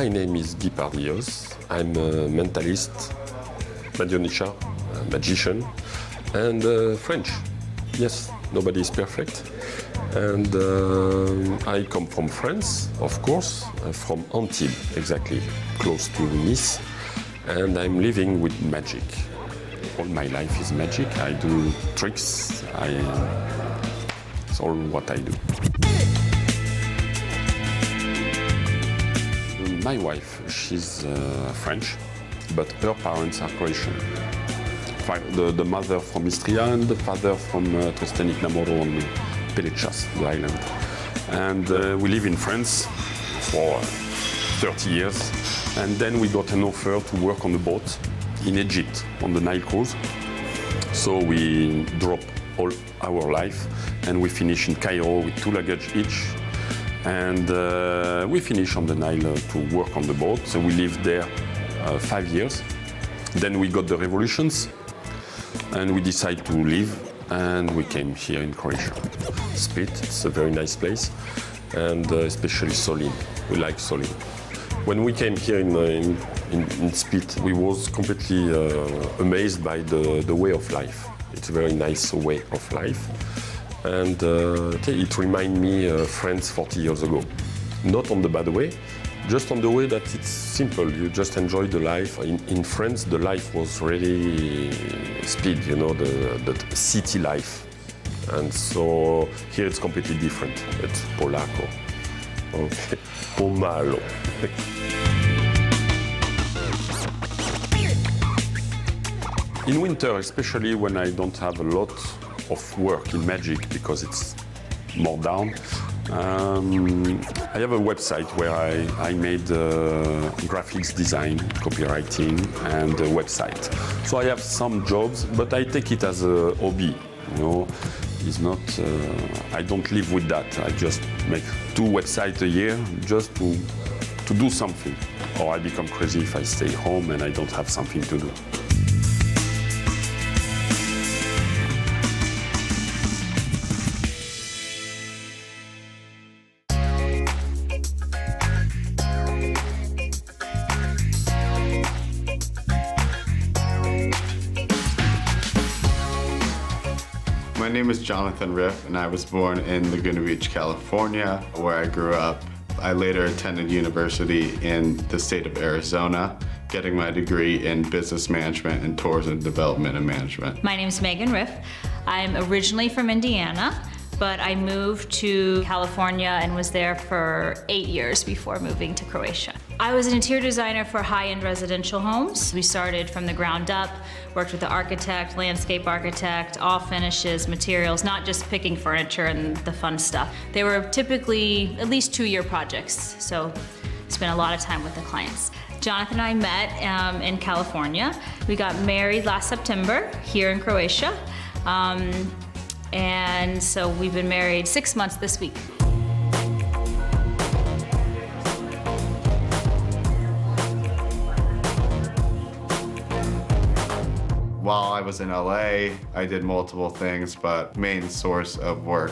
My name is Guy Pardios. I'm a mentalist, magician, and French. Yes, nobody is perfect. And I come from France, of course, from Antibes, exactly, close to Nice. And I'm living with magic. All my life is magic. I do tricks. It's all what I do. My wife, she's French, but her parents are Croatian. The mother from Istria and the father from Trstenik na Moru on Pelicas, the island. And we live in France for 30 years. And then we got an offer to work on a boat in Egypt on the Nile cruise. So we drop all our life and we finish in Cairo with 2 luggage each. And we finish on the Nile to work on the boat. So we lived there 5 years. Then we got the revolutions and we decided to leave and we came here in Croatia. Split, it's a very nice place, and especially Solin. We like Solin. When we came here in Split, we was completely amazed by the way of life. It's a very nice way of life. And it reminded me of France 40 years ago. Not on the bad way, just on the way that it's simple. You just enjoy the life. In France, the life was really speed, you know, the city life. And so here it's completely different. It's polacco. Okay. Pomalo. In winter, especially when I don't have a lot of work in magic because it's more down, I have a website where I made graphics design, copywriting, and a website. So I have some jobs, but I take it as a hobby. You know, it's not. I don't live with that. I just make 2 websites a year just to do something. Or I become crazy if I stay home and I don't have something to do. My name is Jonathan Riff, and I was born in Laguna Beach, California, where I grew up. I later attended university in the state of Arizona, getting my degree in business management and tourism development and management. My name is Megan Riff. I'm originally from Indiana, but I moved to California and was there for 8 years before moving to Croatia. I was an interior designer for high-end residential homes. We started from the ground up, worked with the architect, landscape architect, all finishes, materials, not just picking furniture and the fun stuff. They were typically at least 2-year projects, so spent a lot of time with the clients. Jonathan and I met in California. We got married last September here in Croatia. And so we've been married 6 months this week. While I was in LA, I did multiple things, but main source of work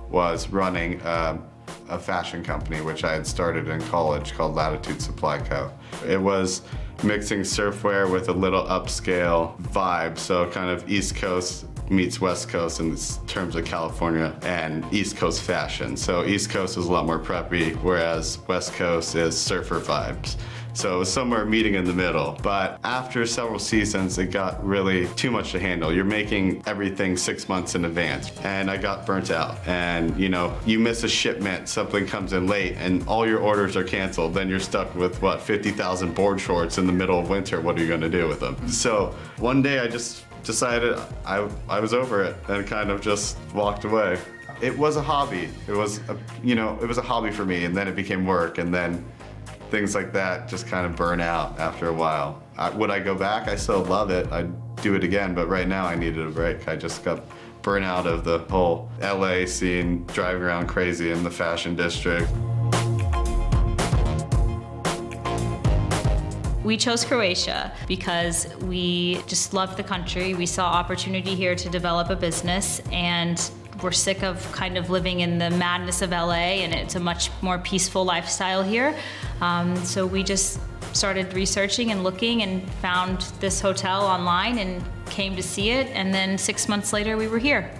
was running a fashion company, which I had started in college called Latitude Supply Co. It was mixing surfwear with a little upscale vibe, so kind of East Coast meets West Coast in terms of California and East Coast fashion. So East Coast is a lot more preppy, whereas West Coast is surfer vibes. So it was somewhere meeting in the middle. But after several seasons, it got really too much to handle. You're making everything 6 months in advance. And I got burnt out. And you know, you miss a shipment, something comes in late, and all your orders are canceled. Then you're stuck with, what, 50,000 board shorts in the middle of winter. What are you gonna do with them? So one day I just decided I was over it and kind of just walked away. It was a hobby. It was a hobby for me, and then it became work, and then things like that just kind of burn out after a while. Would I go back? I still love it. I'd do it again, but right now I needed a break. I just got burnt out of the whole LA scene, driving around crazy in the fashion district. We chose Croatia because we just loved the country. We saw opportunity here to develop a business, and we're sick of kind of living in the madness of LA, and it's a much more peaceful lifestyle here. So we just started researching and looking and found this hotel online and came to see it, and then 6 months later we were here.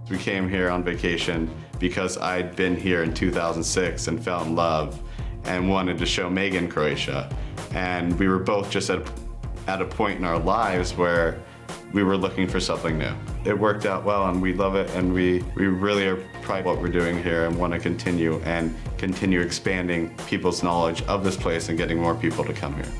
We came here on vacation because I'd been here in 2006 and fell in love and wanted to show Megan Croatia. And we were both just at a point in our lives where we were looking for something new. It worked out well and we love it, and we really are proud of what we're doing here and want to continue expanding people's knowledge of this place and getting more people to come here.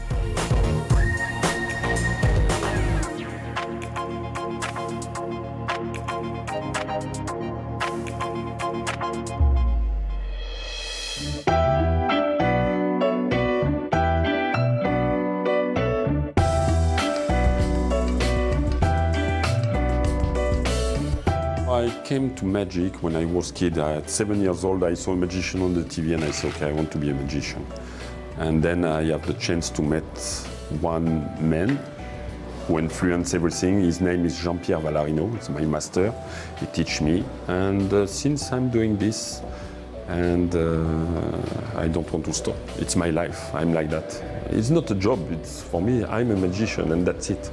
I came to magic when I was a kid. At 7 years old, I saw a magician on the TV and I said, okay, I want to be a magician. And then I have the chance to meet one man who influenced everything. His name is Jean-Pierre Vallarino. He's my master. He teach me. And since I'm doing this, and I don't want to stop. It's my life. I'm like that. It's not a job. It's for me, I'm a magician and that's it.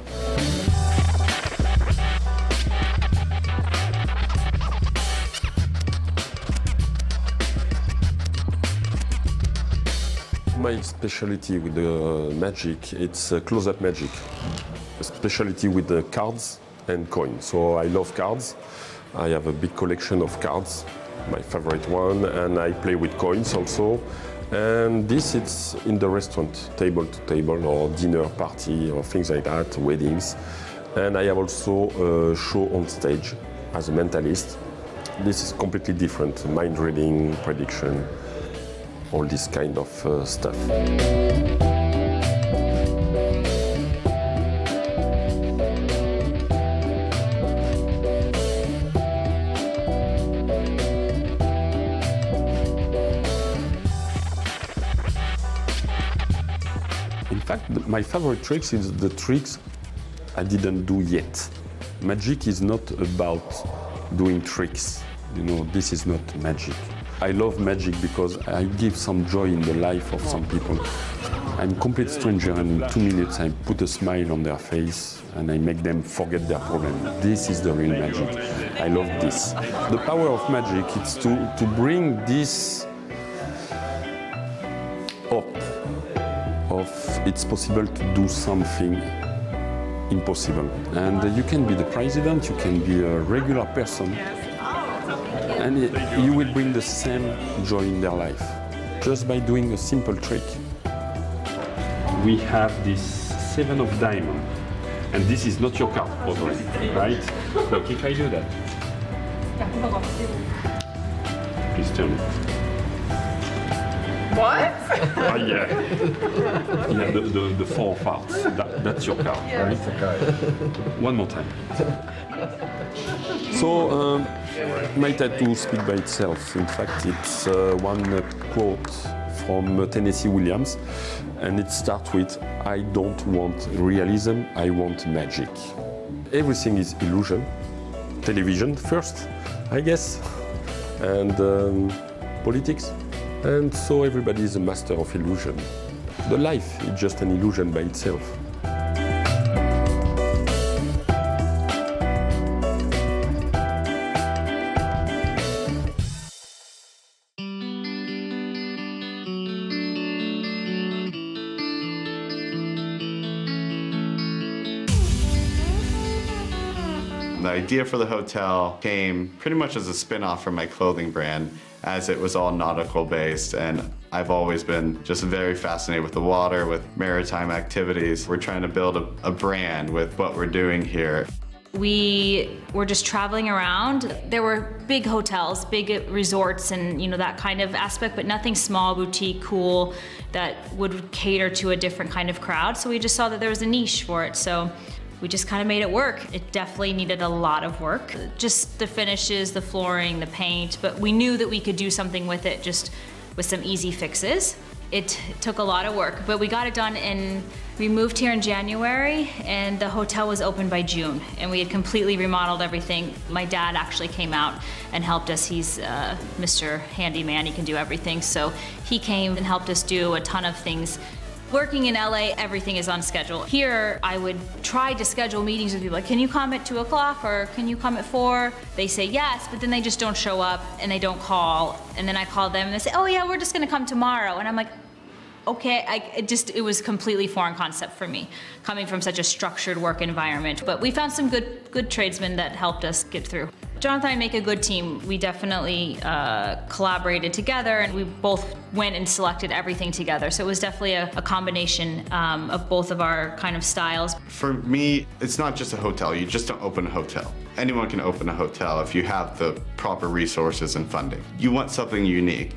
My specialty with the magic, it's close-up magic. A specialty with the cards and coins. So I love cards. I have a big collection of cards, my favorite one, and I play with coins also. And this it's in the restaurant, table to table, or dinner party, or things like that, weddings. And I have also a show on stage as a mentalist. This is completely different, mind reading, prediction, all this kind of stuff. In fact, my favorite tricks is the tricks I didn't do yet. Magic is not about doing tricks. You know, this is not magic. I love magic because I give some joy in the life of some people. I'm a complete stranger, and in 2 minutes I put a smile on their face and I make them forget their problem. This is the real magic. I love this. The power of magic is to bring this hope of it's possible to do something impossible. And you can be the president, you can be a regular person, and you will bring the same joy in their life, just by doing a simple trick. We have this 7 of diamonds, and this is not your card, probably, right? Look, if I do that. Please turn it. What? Yeah. Yeah, the 4 parts. That's your card, yeah, right? that's the card. One more time. So, my tattoo speaks by itself. In fact, it's one quote from Tennessee Williams, and it starts with, I don't want realism, I want magic. Everything is illusion. Television first, I guess, and politics. And so everybody is a master of illusion. The life is just an illusion by itself. The idea for the hotel came pretty much as a spin-off from my clothing brand, as it was all nautical based, and I've always been just very fascinated with the water, with maritime activities. We're trying to build a brand with what we're doing here. We were just traveling around. There were big hotels, big resorts, and that kind of aspect, but nothing small, boutique, cool, that would cater to a different kind of crowd. So we just saw that there was a niche for it. So we just kind of made it work. It definitely needed a lot of work. Just the finishes, the flooring, the paint, but we knew that we could do something with it just with some easy fixes. It took a lot of work, but we got it done in We moved here in January, and the hotel was open by June, and we had completely remodeled everything. My dad actually came out and helped us. He's Mr. Handyman, he can do everything. So he came and helped us do a ton of things. Working in LA, everything is on schedule. Here, I would try to schedule meetings with people, like, can you come at 2 o'clock or can you come at 4? They say yes, but then they just don't show up and they don't call. And then I call them and they say, oh yeah, we're just gonna come tomorrow. And I'm like, okay, it was completely foreign concept for me, coming from such a structured work environment. But we found some good tradesmen that helped us get through. Jonathan and I make a good team. We definitely collaborated together, and we both went and selected everything together. So it was definitely a combination of both of our kind of styles. For me, it's not just a hotel. You just don't open a hotel. Anyone can open a hotel if you have the proper resources and funding. You want something unique.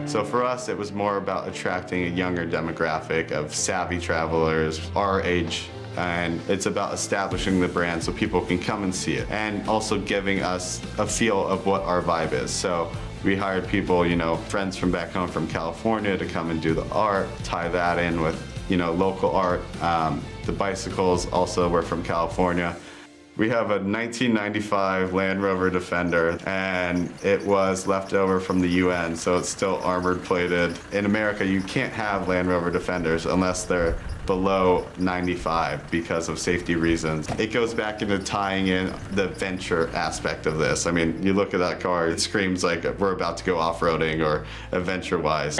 So for us, it was more about attracting a younger demographic of savvy travelers our age, and it's about establishing the brand so people can come and see it, and also giving us a feel of what our vibe is. So we hired people, you know, friends from back home from California to come and do the art, tie that in with, you know, local art. The bicycles also were from California. We have a 1995 Land Rover Defender, and it was left over from the UN, so it's still armored plated. In America, you can't have Land Rover Defenders unless they're below 95 because of safety reasons. It goes back into tying in the adventure aspect of this. I mean, you look at that car, it screams like we're about to go off-roading or adventure-wise.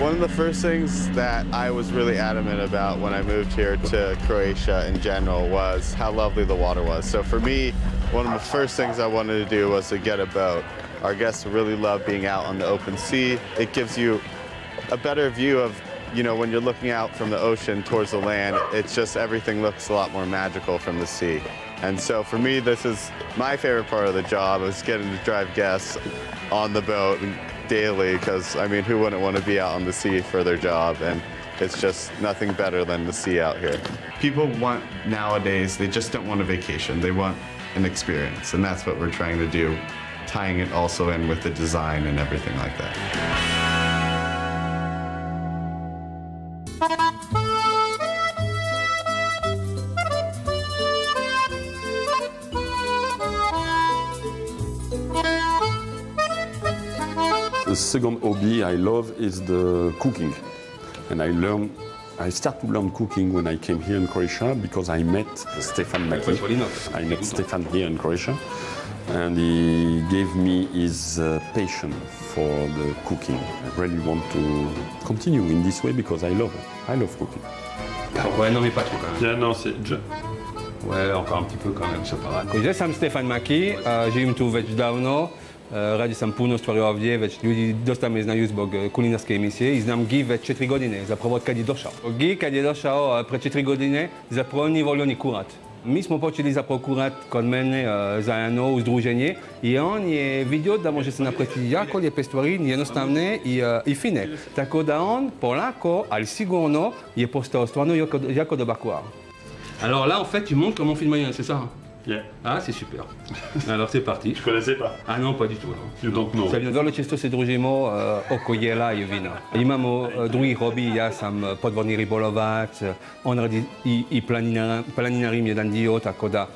One of the first things that I was really adamant about when I moved here to Croatia in general was how lovely the water was. So for me, one of the first things I wanted to do was to get a boat. Our guests really love being out on the open sea. It gives you a better view of, you know, when you're looking out from the ocean towards the land, it's just everything looks a lot more magical from the sea. And so for me, this is my favorite part of the job, is getting to drive guests on the boat daily, because I mean, who wouldn't want to be out on the sea for their job? And it's just nothing better than the sea out here. People want, nowadays, they just don't want a vacation. They want an experience, and that's what we're trying to do, tying it also in with the design and everything like that. The second hobby I love is the cooking, and I started to learn cooking when I came here in Croatia because I met Stefan Maki. I met Stefan here in Croatia, and he gave me his passion for the cooking. I really want to continue in this way because I love cooking. Ouais, non mais pas trop quand même. Yeah, no, c'est Ouais, encore un petit peu quand même, c'est pas grave. Ja sam Stefan Maki, živim tu već davno. Radio sam puno stvari ovdje, već ljudi dosta me znaju zbog kulinarske emisije i znam Gi već 4 godine, zapravo od kad je došao. Gi kad je došao pre 4 godine, zapravo nije volio ni kurat. Mi smo počeli zapravo kurat kod mene zajedno u združenje i on je vidio da može se napraviti jako lijepe stvari, jednostavne i fine. Tako da on polako, ali sigurno je postao stvarno jako dobar kuhar. Alors là, en fait, tu montres comment on fait le moyen, c'est ça? Yeah. Ah, c'est super. Alors c'est parti. Je connaissais pas. Ah non, pas du tout. You don't know. Vrlo često se družimo oko jela i vina. Imamo drugi hobi, ja sam podvodni ribolovac, on radi i planinarim jedan dio, tako da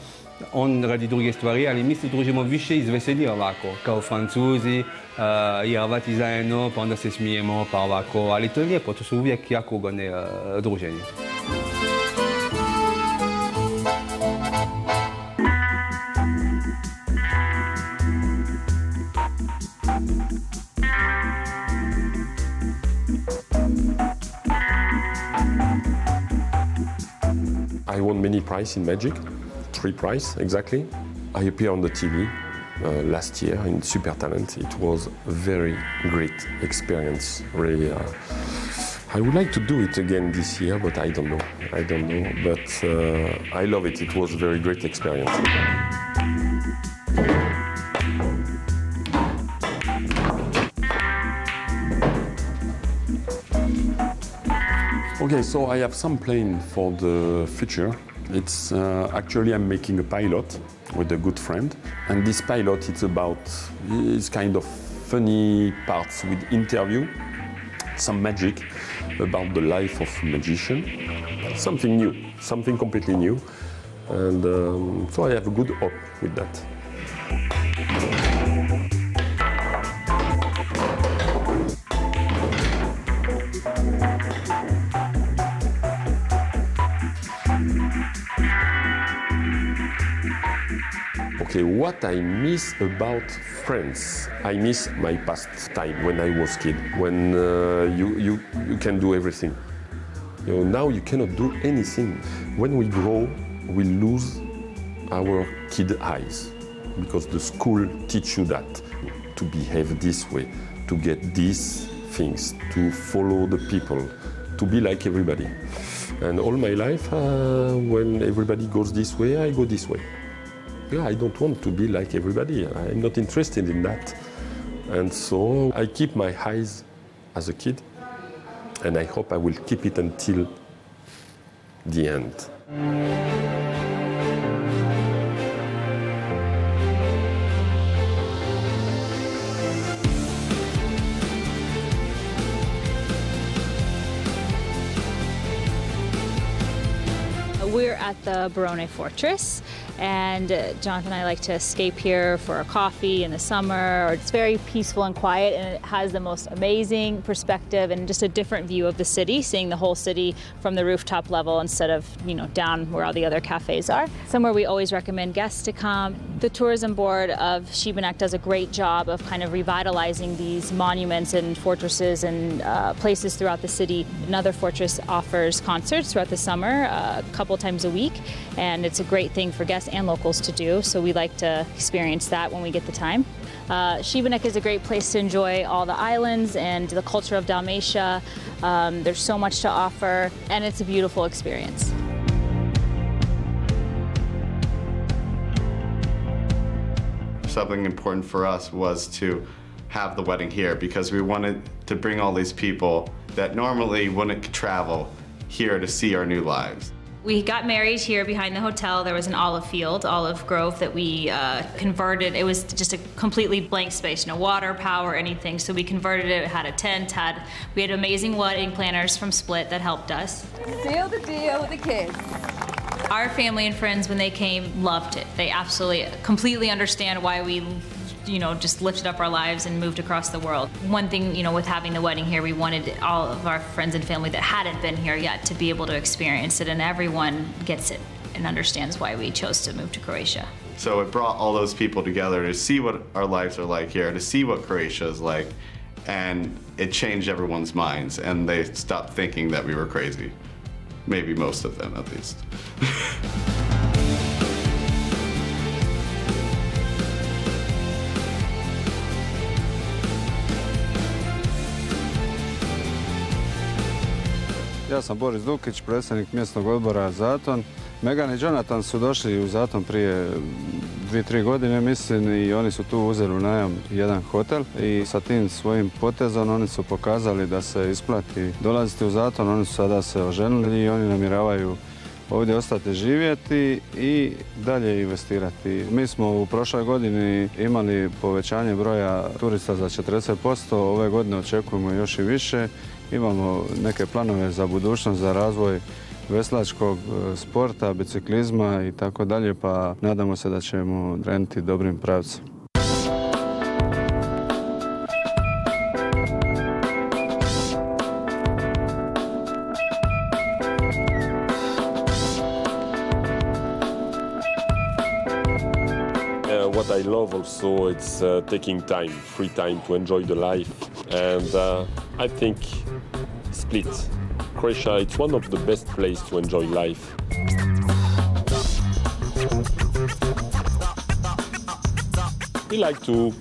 on radi druge stvari, ali mi se družimo više iz veselja ovako, kao Francuzi, jeravati zajedno, pa onda se smijemo, pa ovako, ali to je lijepo, to su uvijek jako ugodne druženje. I won many prizes in Magic, 3 prizes exactly. I appeared on the TV last year in Super Talent. It was a very great experience, really. I would like to do it again this year, but I don't know. But I love it. It was a very great experience. Okay, so I have some plan for the future. It's actually I'm making a pilot with a good friend, and this pilot it's kind of funny parts with interview, some magic about the life of a magician, something new, something completely new, and so I have a good hope with that. Okay, what I miss about France, I miss my past time when I was kid, when you can do everything. Now you cannot do anything. When we grow, we lose our kid eyes because the school teach you that to behave this way, to get these things, to follow the people, to be like everybody. And all my life, when everybody goes this way, I go this way. Yeah, I don't want to be like everybody. I'm not interested in that. And so I keep my eyes as a kid, and I hope I will keep it until the end. We're at the Barone Fortress, and Jonathan and I like to escape here for a coffee in the summer. It's very peaceful and quiet, and it has the most amazing perspective and just a different view of the city, seeing the whole city from the rooftop level instead of, down where all the other cafes are. Somewhere we always recommend guests to come. The tourism board of Šibenik does a great job of kind of revitalizing these monuments and fortresses and places throughout the city. Another fortress offers concerts throughout the summer, a couple times a week, and it's a great thing for guests and locals to do, so we like to experience that when we get the time. Šibenik is a great place to enjoy all the islands and the culture of Dalmatia. There's so much to offer, and it's a beautiful experience. Something important for us was to have the wedding here because we wanted to bring all these people that normally wouldn't travel here to see our new lives. We got married here behind the hotel. There was an olive field, olive grove, that we converted. It was just a completely blank space, no water, power, anything. So we converted it, had a tent, we had amazing wedding planners from Split that helped us. Seal the deal with the kids. Our family and friends, when they came, loved it. They absolutely, completely understand why we just lifted up our lives and moved across the world. One thing, with having the wedding here, we wanted all of our friends and family that hadn't been here yet to be able to experience it, and everyone gets it and understands why we chose to move to Croatia. So it brought all those people together to see what our lives are like here, to see what Croatia is like, and it changed everyone's minds, and they stopped thinking that we were crazy. Maybe most of them, at least. Ja sam Boris Dukić, predsjednik mjesnog odbora Zaton. Megan i Jonathan su došli u Zaton prije 2-3 godine, mislim, i oni su tu uzeli u najam jedan hotel i sa tim svojim potezom oni su pokazali da se isplati dolaziti u Zaton. Oni su sada se oženili i oni namjeravaju ovdje ostati živjeti i dalje investirati. Mi smo u prošloj godini imali povećanje broja turista za 40%, ove godine očekujemo još i više. Imamo neke planove za budućnost, za razvoj veslačkog sporta, biciklizma i tako dalje, pa nadamo se da ćemo krenuti dobrim pravcem. What I love also, it's taking time, free time to enjoy the life, and I think Split, Croatia, it's one of the best places to enjoy life. We like to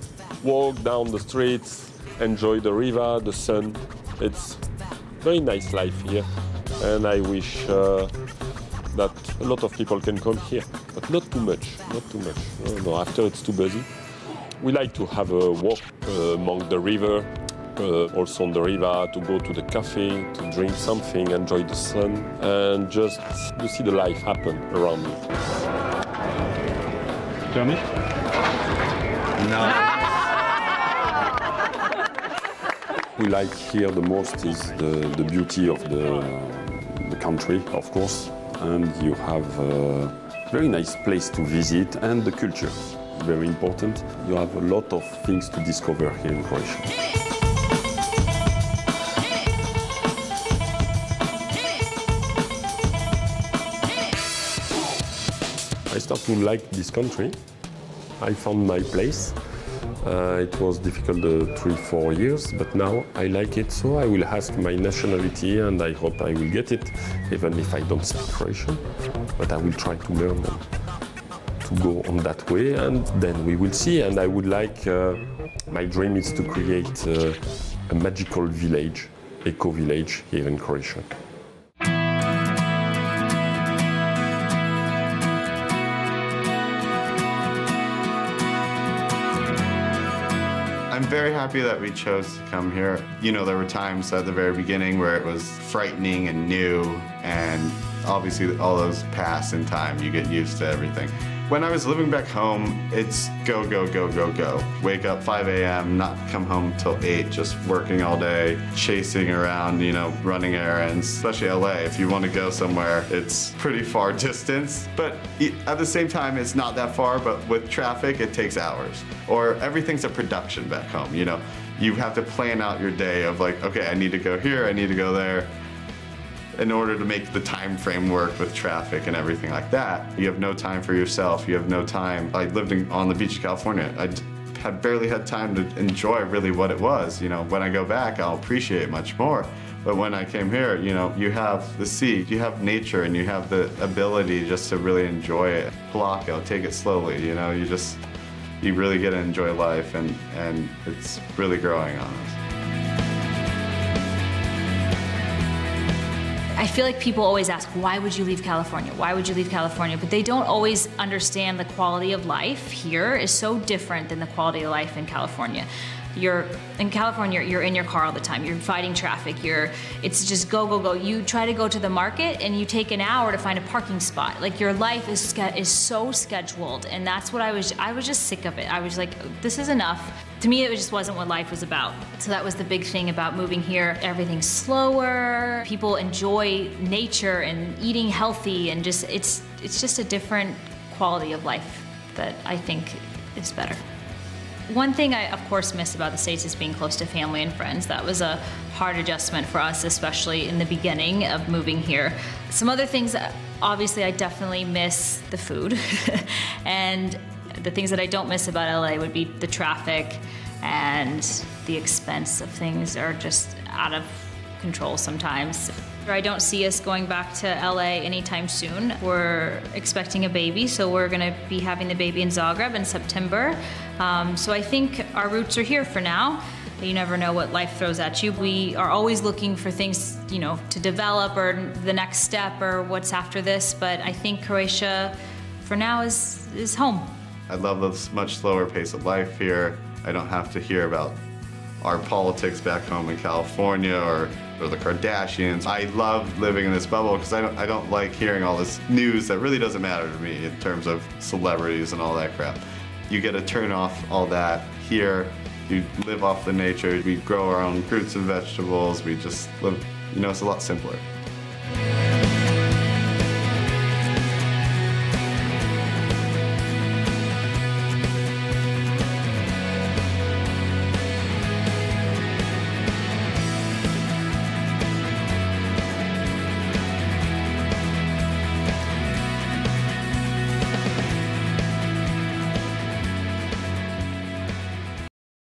walk down the streets, enjoy the river, the sun. It's very nice life here, and I wish that a lot of people can come here, but not too much, not too much. No, after it's too busy. We like to have a walk along the river, also on the river, to go to the cafe, to drink something, enjoy the sun, and just to see the life happen around me. Hör mich? We like here the most is the beauty of the country, of course, and you have a very nice place to visit, and the culture, very important. You have a lot of things to discover here in Croatia. I started to like this country. I found my place. It was difficult 3-4 years, but now I like it, so I will ask my nationality and I hope I will get it, even if I don't speak Croatian. But I will try to learn to go on that way, and then we will see. And I would like, my dream is to create a magical village, eco-village here in Croatia. I'm very happy that we chose to come here. You know, there were times at the very beginning where it was frightening and new, and obviously all those pass in time. You get used to everything. When I was living back home, it's go, go, go, go, go. Wake up 5 a.m., not come home till 8, just working all day, chasing around, you know, running errands. Especially LA, if you want to go somewhere, it's pretty far distance. But at the same time, it's not that far, but with traffic, it takes hours. Or everything's a production back home, you know. You have to plan out your day of like, okay, I need to go here, I need to go there, in order to make the time frame work with traffic and everything like that. You have no time for yourself, you have no time. I lived on the beach of California. I had barely had time to enjoy really what it was. You know, when I go back, I'll appreciate it much more. But when I came here, you know, you have the sea, you have nature, and you have the ability just to really enjoy it. Polako, take it slowly, you know, you really get to enjoy life, and it's really growing on us. I feel like people always ask, why would you leave California? Why would you leave California? But they don't always understand the quality of life here is so different than the quality of life in California. In California, you're in your car all the time. You're fighting traffic. It's just go, go, go. You try to go to the market and you take an hour to find a parking spot. Like, your life is so scheduled, and that's what I was just sick of it. I was like, this is enough. To me, it just wasn't what life was about. So that was the big thing about moving here. Everything's slower. People enjoy nature and eating healthy, and it's just a different quality of life that I think is better. One thing I, of course, miss about the States is being close to family and friends. That was a hard adjustment for us, especially in the beginning of moving here. Some other things, obviously, I definitely miss the food. And the things that I don't miss about LA would be the traffic, and the expense of things are just out of control sometimes. I don't see us going back to LA anytime soon. We're expecting a baby, so we're gonna be having the baby in Zagreb in September. So I think our roots are here for now. You never know what life throws at you. We are always looking for things, you know, to develop, or the next step, or what's after this. But I think Croatia, for now, is home. I love this much slower pace of life here. I don't have to hear about our politics back home in California, or the Kardashians. I love living in this bubble because I don't like hearing all this news that really doesn't matter to me in terms of celebrities and all that crap. You get to turn off all that here. You live off the nature. We grow our own fruits and vegetables. We just live, you know, it's a lot simpler.